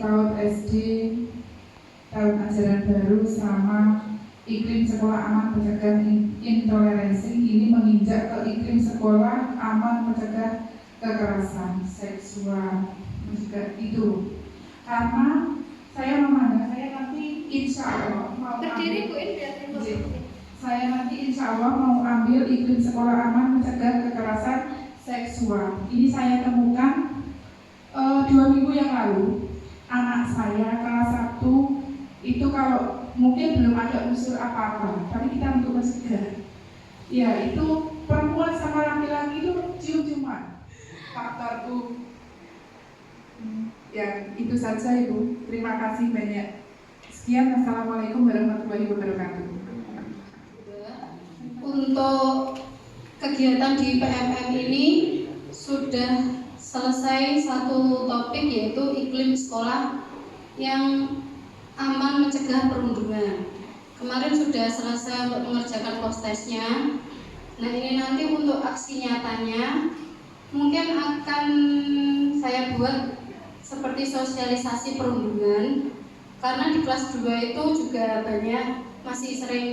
PAUD SD tahun ajaran baru sama iklim sekolah aman mencegah intoleransi ini menginjak ke iklim sekolah aman mencegah kekerasan seksual itu. Karena saya memandang saya nanti insya Allah mau saya nanti insya Allah mau ambil iklim sekolah aman mencegah kekerasan seksual. Ini saya temukan 2 minggu yang lalu. Anak saya kelas 1 itu kalau mungkin belum ada unsur apa-apa, tapi kita untuk mencegah. Ya itu perempuan sama laki-laki itu cium-ciuman. Faktor U. Ya itu saja Ibu. Terima kasih banyak. Sekian. Assalamualaikum warahmatullahi wabarakatuh. Untuk kegiatan di PMM ini sudah selesai satu topik, yaitu iklim sekolah yang aman mencegah perundungan. Kemarin sudah selesai untuk mengerjakan post-testnya. Nah ini nanti untuk aksi nyatanya mungkin akan saya buat seperti sosialisasi perundungan, karena di kelas 2 itu juga banyak masih sering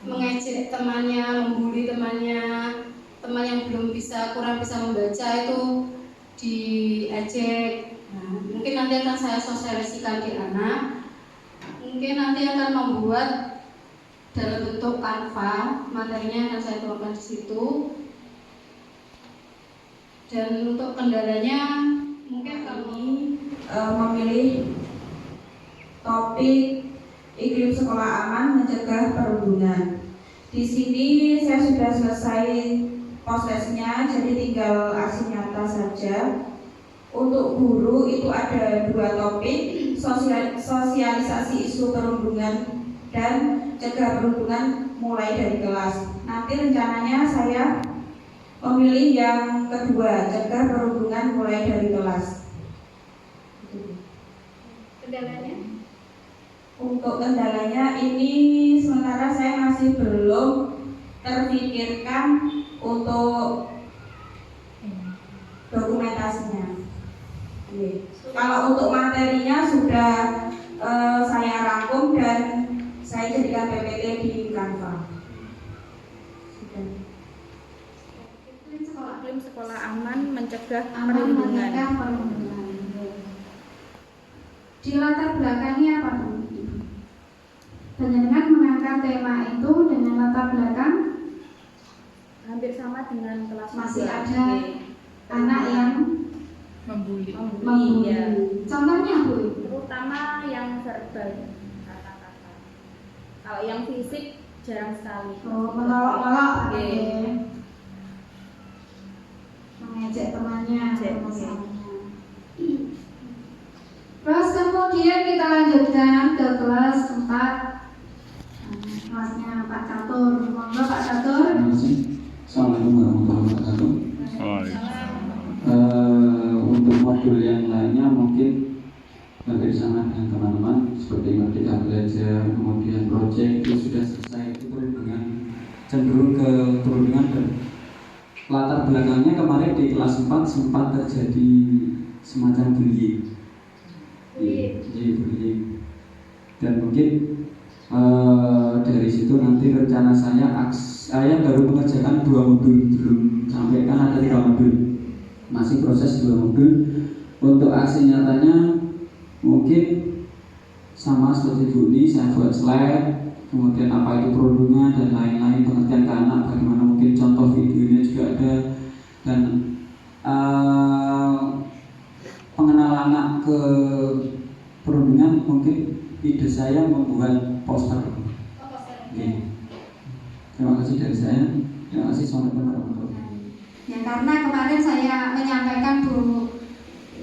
mengejek temannya, membuli temannya, teman yang kurang bisa membaca itu diejek. Nah, mungkin nanti akan saya sosialisasikan di anak. Mungkin nanti akan membuat dalam bentuk Canva, materinya akan saya tuangkan di situ. Dan untuk kendalanya mungkin kami memilih topik iklim sekolah aman mencegah perundungan. Di sini saya sudah selesai prosesnya, jadi tinggal aksi nyata saja. Untuk guru itu ada 2 topik, sosialisasi isu perundungan dan cegah perundungan mulai dari kelas. Nanti rencananya saya memilih yang kedua, cegah perundungan mulai dari kelas. kendalanya? Untuk kendalanya ini sementara saya masih belum terpikirkan untuk dokumentasinya. Kalau untuk materinya sudah saya rangkum dan saya jadikan PPT di Canva. Iklim sekolah aman mencegah perundungan. Di latar belakangnya apa Bu? Dengan mengangkat tema itu dengan latar belakang Hampir sama dengan kelas masih 2. ada anak yang Membuli. Ya. Contohnya Bu? Terutama yang verbal, kata-kata. Kalau yang fisik jarang sekali. Menolak-nolak, Oke. mengejek temannya, Mengejek, misalnya. Terus kemudian kita lanjutkan ke kelas 4. Kelasnya Pak Catur. Monggo Pak Catur. Terima kasih. Assalamualaikum warahmatullahi wabarakatuh. Untuk modul yang lainnya mungkin hampir sama dengan teman-teman, seperti Merdeka Belajar, kemudian project itu sudah selesai. Itu perundungan, cenderung ke perundungan, dan latar belakangnya kemarin di kelas 4 sempat terjadi semacam bullying. Bullying. Dan mungkin dari situ nanti rencana saya baru mengerjakan 2 modul, belum sampai, kan ada 3 modul, masih proses 2 modul. Untuk aksi nyatanya mungkin sama seperti Bu ini, saya buat slide, kemudian apa itu perundungan dan lain-lain, pengertian ke anak, bagaimana mungkin contoh videonya juga ada, dan pengenalan anak ke perundungan. Mungkin ide saya membuat poster. Oke. Terima kasih dari saya. Terima kasih. Assalamualaikum warahmatullahi wabarakatuh. Ya, karena kemarin saya menyampaikan Bu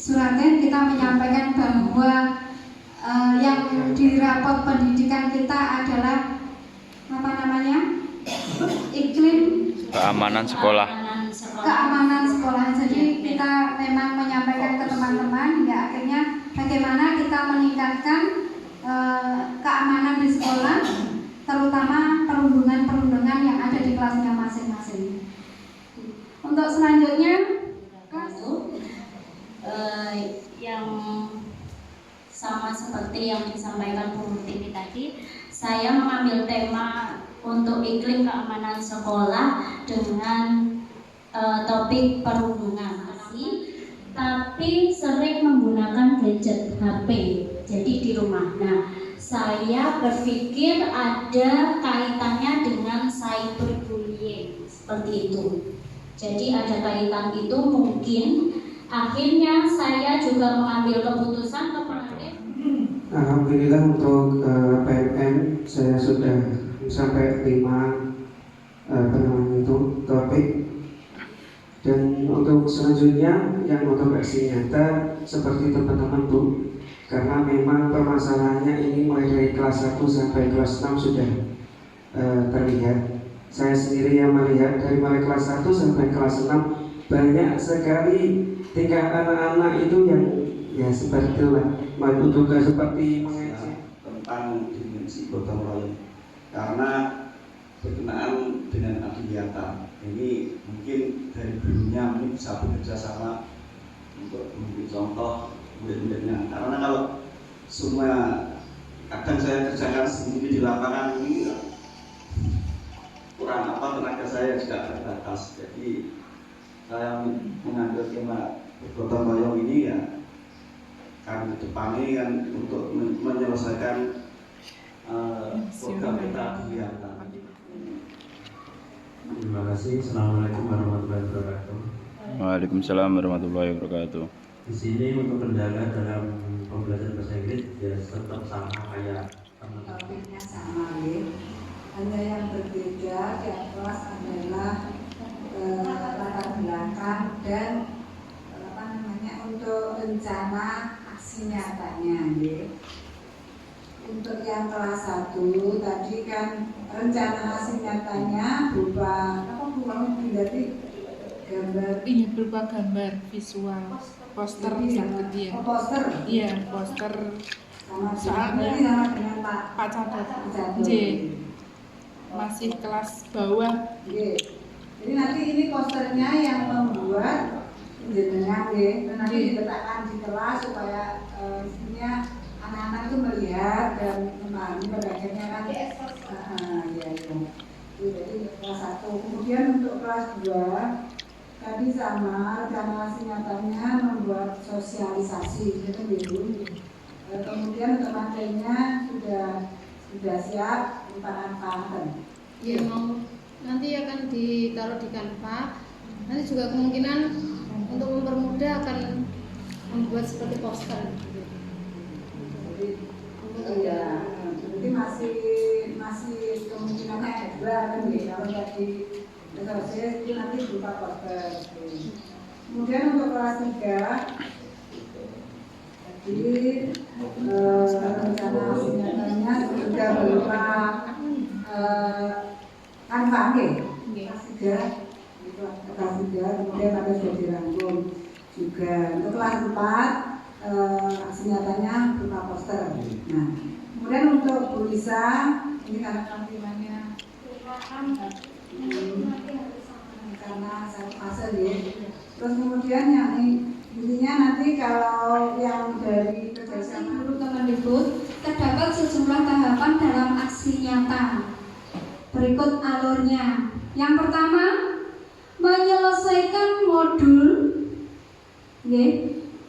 Suratin, kita menyampaikan bahwa yang di rapot pendidikan kita adalah apa namanya? Iklim keamanan sekolah. Keamanan sekolah. Jadi kita memang menyampaikan ke teman-teman hingga akhirnya bagaimana kita meningkatkan keamanan di sekolah, terutama perundungan-perundungan yang ada di kelasnya masing-masing. Untuk selanjutnya yang sama seperti yang disampaikan Bu Murtini tadi, saya mengambil tema untuk iklim keamanan sekolah dengan topik perhubungan, tapi sering menggunakan gadget HP, jadi di rumah. Nah, saya berpikir ada kaitannya dengan cyberbullying seperti itu. Jadi ada kaitan itu mungkin. Akhirnya saya juga mengambil keputusan kooperatif. Alhamdulillah untuk PMM saya sudah sampai 5 topik, dan untuk selanjutnya yang untuk aksi nyata seperti teman-teman Bu, karena memang permasalahannya ini mulai dari kelas 1 sampai kelas 6 sudah terlihat. Saya sendiri yang melihat dari mulai kelas 1 sampai kelas 6 banyak sekali tingkah anak-anak itu yang ya seperti itulah, juga seperti mengejek tentang dimensi gotong royong, karena berkenaan dengan Adiwiyata ini mungkin dari dulunya ini bisa bekerja sama untuk memberi contoh murid-muridnya, karena kalau semua kadang saya kerjakan sendiri di lapangan ini kurang tenaga saya juga terbatas. Jadi saya mengambil tema gotong royong ini ya kan depannya kan untuk menyelesaikan program kita Adiwiyata. Terima kasih. Assalamualaikum warahmatullahi wabarakatuh. Waalaikumsalam warahmatullahi wabarakatuh. Di sini untuk kendala dalam pembelajaran bahasa Inggris ya tetap sama kayak teman-teman. Topiknya sama ya. Hanya yang berbeda di kelas adalah latar belakang dan untuk rencana aksi nyatanya ya. Untuk yang kelas 1 tadi kan rencana aksi nyatanya berupa gambar. Iya, berupa gambar visual, poster misalnya. Poster. Iya, poster. Soalnya sama dengan Pak Cadat. J. Masih kelas bawah. Jadi nanti ini posternya yang membuat jenengan nanti diletakkan di kelas supaya isinya anak-anak itu melihat dan memahami, pada akhirnya kan jadi kelas 1. Kemudian untuk kelas 2 tadi sama rencana aksi nyatanya membuat sosialisasi gitu. Kemudian untuk materinya sudah siap merupakan Pantun. Ya, mau nanti akan ditaruh di Canva. Nanti juga kemungkinan untuk mempermudah akan membuat seperti poster. Jadi masih kemungkinannya ada kan ya, kalau tadi selesai itu nanti berupa poster. Kemudian untuk kelas 3 jadi rencana aksi nyatanya sudah berupa Canva kelas 3 kemudian ada sudah dirangkum juga. Untuk kelas 4 aksi nyatanya berupa poster. Nah, kemudian untuk Bu Lisa ini karena tampilannya karena satu fase ya. Terus kemudian yang intinya nanti kalau yang dari kerjasama Menurut Kemendikbud terdapat sejumlah tahapan dalam aksi nyata. Berikut alurnya. Yang pertama, menyelesaikan modul,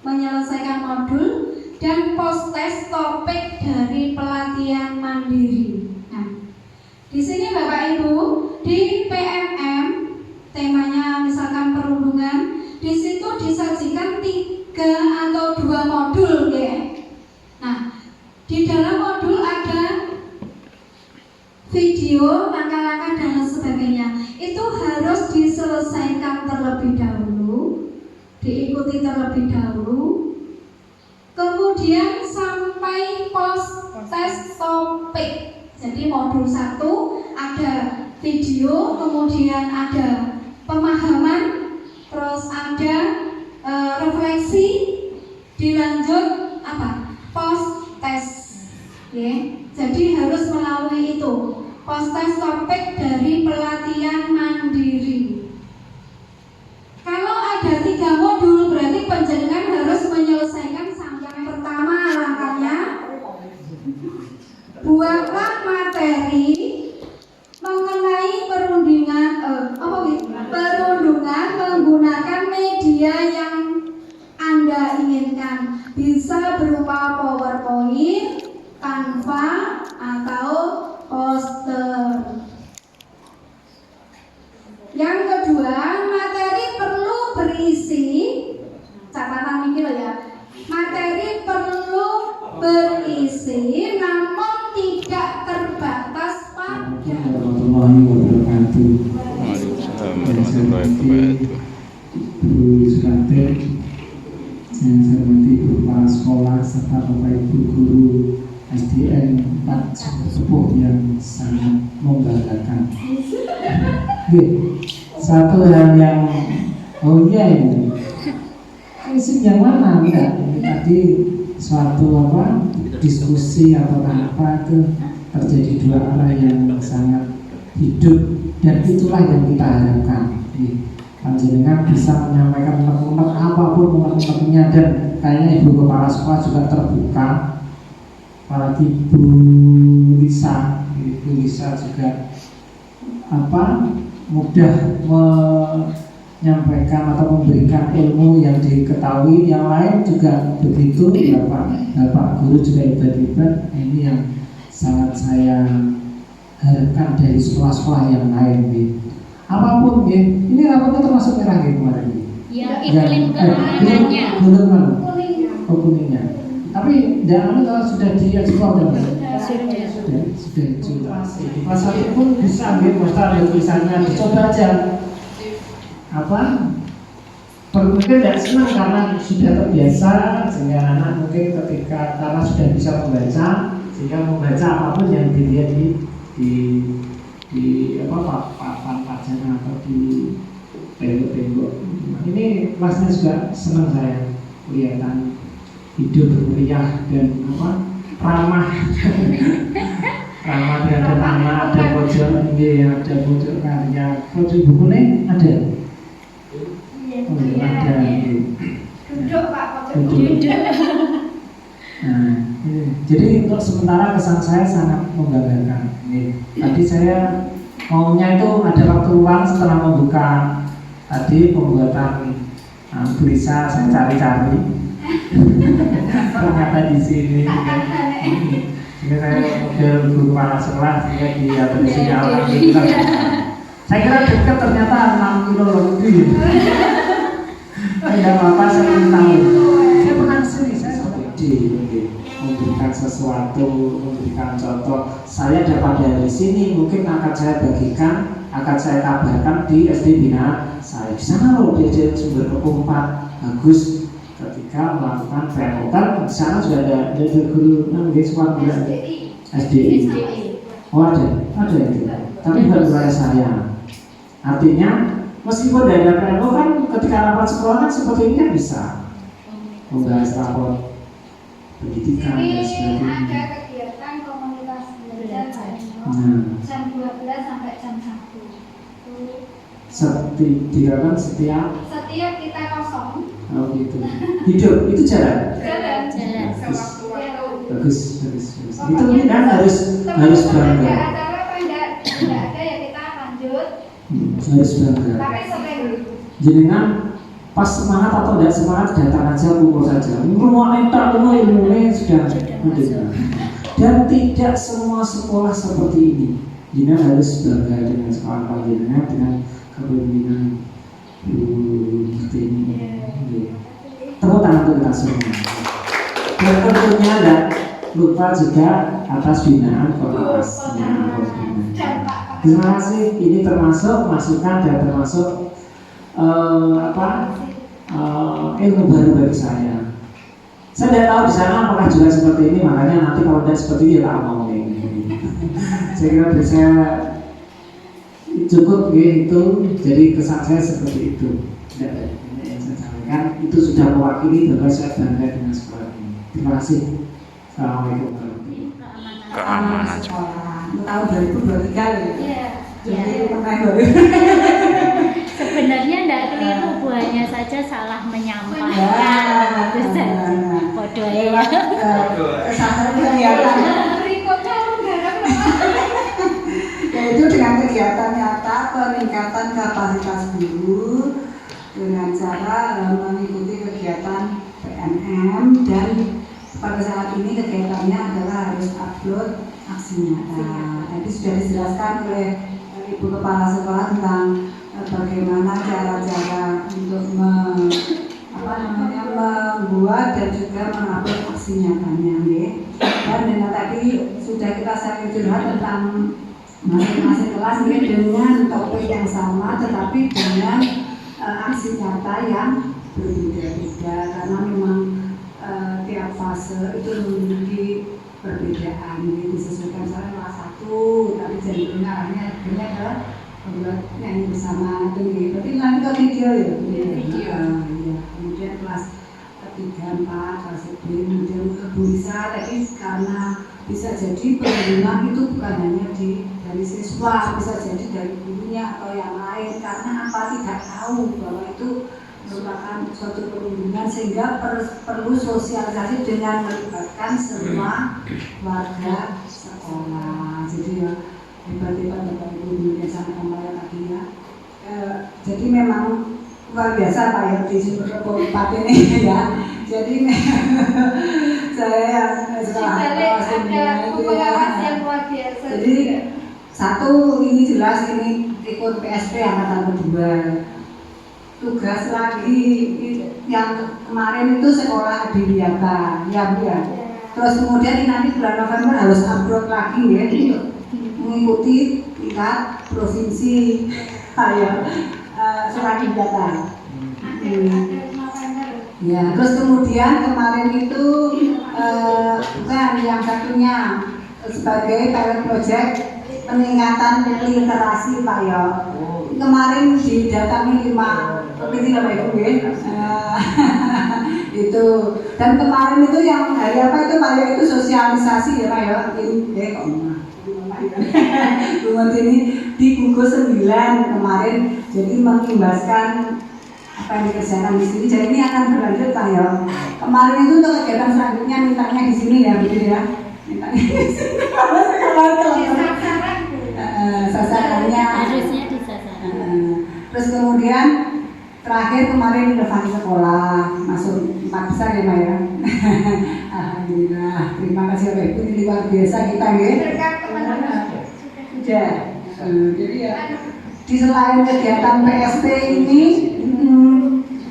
menyelesaikan modul dan post-test topik dari pelatihan mandiri. Nah, di sini Bapak Ibu di PMM temanya misalkan perhubungan, di situ disajikan 3 atau 2 modul ya. Nah, di dalam modul ada video, langkah-langkah dan sebagainya. Itu harus diselesaikan terlebih dahulu, diikuti terlebih dahulu, kemudian sampai post-test topik. Jadi modul 1 ada video, kemudian ada pemahaman, terus ada refleksi, dilanjut post-test. Jadi harus melalui itu post-test topik dari pelatihan mandiri. Kalau ada 3 modul berarti penjenengan harus menyelesaikan sampai pertama langkahnya buatlah materi mengenai perundungan menggunakan media yang Anda inginkan. Bisa berupa PowerPoint, Canva, atau poster. Yang kedua, materi perlu berisi, catatan ini loh ya. Materi perlu berisi namun tidak terbatas pada. Warahmatullahi wabarakatuh. Waalaikumsalam warahmatullahi wabarakatuh. Ibu Sekatip, yang saya hormati Ibu Kepala Sekolah serta Bapak Ibu Guru SDN 4 sepuh yang sangat membanggakan. Satu hal yang ini yang mana enggak? Ini tadi suatu diskusi atau apa itu terjadi dua arah yang sangat hidup, dan itulah yang kita harapkan. Panjenengan bisa menyampaikan unek-unek apapun unek-uneknya, dan kayaknya Ibu Kepala Sekolah juga terbuka. Apalagi Ibu Lisa juga mudah menyampaikan atau memberikan ilmu yang diketahui, yang lain juga begitu. Bapak Guru juga hebat-hebat. Ini yang sangat saya harapkan dari sekolah-sekolah yang lain. Apapun ini rapotnya termasuk merah kemarin. Ya, iklim keamanannya. Kuningnya. Tapi jangan kalau sudah diekspor dan sudah jelas. Kelas 1 pun bisa Mas ada tulisannya, dicoba aja. Mungkin tidak senang karena sudah terbiasa, sehingga anak mungkin ketika karena sudah bisa membaca, sehingga membaca apapun yang dilihat di papan pajana atau di tembok-tembok. Ini kelasnya juga senang saya kelihatan hidup meriah dan ramah terhadap anak. Ada pojok ada pojok karya, pojok buku ini ada. Ada. Duduk Pak, duduk. Nah, jadi untuk sementara kesan saya sangat membanggakan. Tadi saya maunya itu ada waktu luang setelah membuka tadi pembuatan tulisan, saya cari-cari. Ternyata di sini. Ini saya model guru kepala sekolah sehingga di sini orang kita. Saya kira dekat, ternyata 6 kilo lebih. Tidak apa-apa, saya ingin tahu. Saya pernah sini, saya memberikan sesuatu, memberikan contoh. Saya dapat dari sini, mungkin akan saya bagikan, akan saya kabarkan di SD Bina saya. Di sana loh, di sumber keempat bagus. Ketika melakukan pemotongan, di sana sudah ada guru SDI. Oh ada itu. Tapi bukan wilayah saya. Artinya meskipun tidak ada PNO kan ketika rapat sekolah kan seperti ini kan bisa membahas rapor pendidikan dan sebagainya. Ada kegiatan komunitas belajar jam 12 sampai jam 1. Setiap kita kosong. Oh gitu. Hidup itu jalan. Bagus. Itu kan harus bangga. Acara apa enggak ada ya kita lanjut. Harus bangga. Tapi sering. Jenengan pas semangat atau tidak semangat datang aja, kumpul saja. Ilmunya sudah mendengar. Dan tidak semua sekolah seperti ini. Jenengan harus bangga dengan sekolah panjenengan, dengan kepemimpinan seperti ini. Tepuk tangan untuk kita semua. Dan tentunya tidak lupa juga atas binaan korporasinya. Terima kasih. Ini termasuk masukan dan termasuk ilmu baru bagi saya. Saya tidak tahu di sana apakah juga seperti ini, makanya nanti kalau tidak seperti ini tak mau ini. Saya kira bisa cukup gitu. Jadi kesan saya seperti itu. Kan itu sudah mewakili bahwa saya bangga dengan sekolah ini. Terima kasih. Assalamualaikum warahmatullahi wabarakatuh. Keamanan sekolah. Tahun 2023 Iya. Jadi pemain baru. Sebenarnya tidak keliru, Bu, hanya saja salah menyampaikan. Itu saja. Podo ya. Kesalahan kelihatan. Berikutnya enggak yaitu dengan kegiatan nyata peningkatan kapasitas guru dengan cara mengikuti kegiatan PMM, dan pada saat ini kegiatannya adalah harus upload aksi nyata. Tadi sudah dijelaskan oleh Ibu Kepala Sekolah tentang bagaimana cara-cara untuk membuat dan juga mengupload aksi nyatanya, ya. Dan dengan tadi sudah kita sering curhat tentang masing-masing kelas ya, dengan topik yang sama tetapi dengan aksi nyata yang berbeda-beda, karena memang tiap fase itu memiliki perbedaan. Jadi disesuaikan, misalnya kelas 1 tapi cenderungnya arahnya adalah membuat nyanyi bersama itu. Berarti nanti ke video ya? Video. Kemudian kelas 3, 4, kelas B, kemudian untuk Bu Lisa tadi karena bisa jadi perlindungan itu bukan hanya dari siswa, bisa jadi dari gurunya atau yang lain, karena apa, tidak tahu bahwa itu merupakan suatu perlindungan, sehingga perlu sosialisasi dengan melibatkan semua warga sekolah. Jadi ya hebat-hebat Bapak Ibu yang sangat kembali tadi ya. Jadi memang luar biasa Pak ya di Sumber Pak ini ya. Jadi saya jadi satu ini jelas ini ikut PSP angkatan kedua. Tugas lagi yang kemarin itu sekolah adiwiyata ya Bu ya. Terus kemudian ini nanti bulan November harus upload lagi ya, mengikuti tingkat provinsi ayo sekolah adiwiyata. Ya, terus kemudian kemarin itu bukan yang satunya sebagai pilot project peningkatan literasi Pak ya. Kemarin didatangi 5 provinsi Bapak Ibu ya. Itu dan kemarin itu yang hari apa itu Pak ya, itu sosialisasi ya Pak ya. Ini kok ini di gugus 9 kemarin, jadi mengimbaskan apa yang dikerjakan di sini. Jadi ini akan berlanjut Pak ya. Kemarin itu untuk kegiatan selanjutnya mintanya di sini ya, begitu ya. Mintanya di sini. Kalau sekarang sasarannya harusnya di sasaran. Terus kemudian terakhir kemarin inovasi sekolah masuk 4 besar ya Pak ya. Alhamdulillah, terima kasih Bapak Ibu, ini luar biasa kita ya. Sudah. Jadi ya di selain kegiatan PSP ini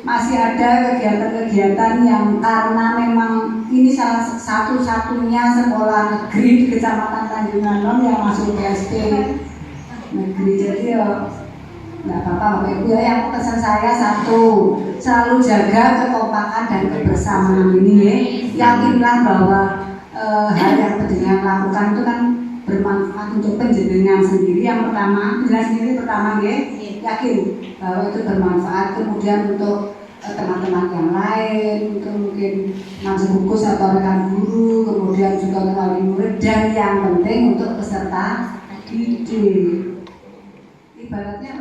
masih ada kegiatan-kegiatan yang karena memang ini salah satu-satunya sekolah negeri di Kecamatan Tanjung Anom yang masuk PSP negeri. Jadi ya nggak apa-apa Bapak Ibu ya, yang pesan saya satu, selalu jaga kekompakan dan kebersamaan ini ya. Yakinlah bahwa hal yang penjenengan lakukan itu kan bermanfaat untuk penjenengan sendiri. Yang pertama, penjenengan sendiri pertama ya, yakin bahwa itu bermanfaat. Kemudian untuk teman-teman yang lain, untuk mungkin teman sebungkus atau rekan guru, kemudian juga untuk wali murid, dan yang penting untuk peserta didik. Ibaratnya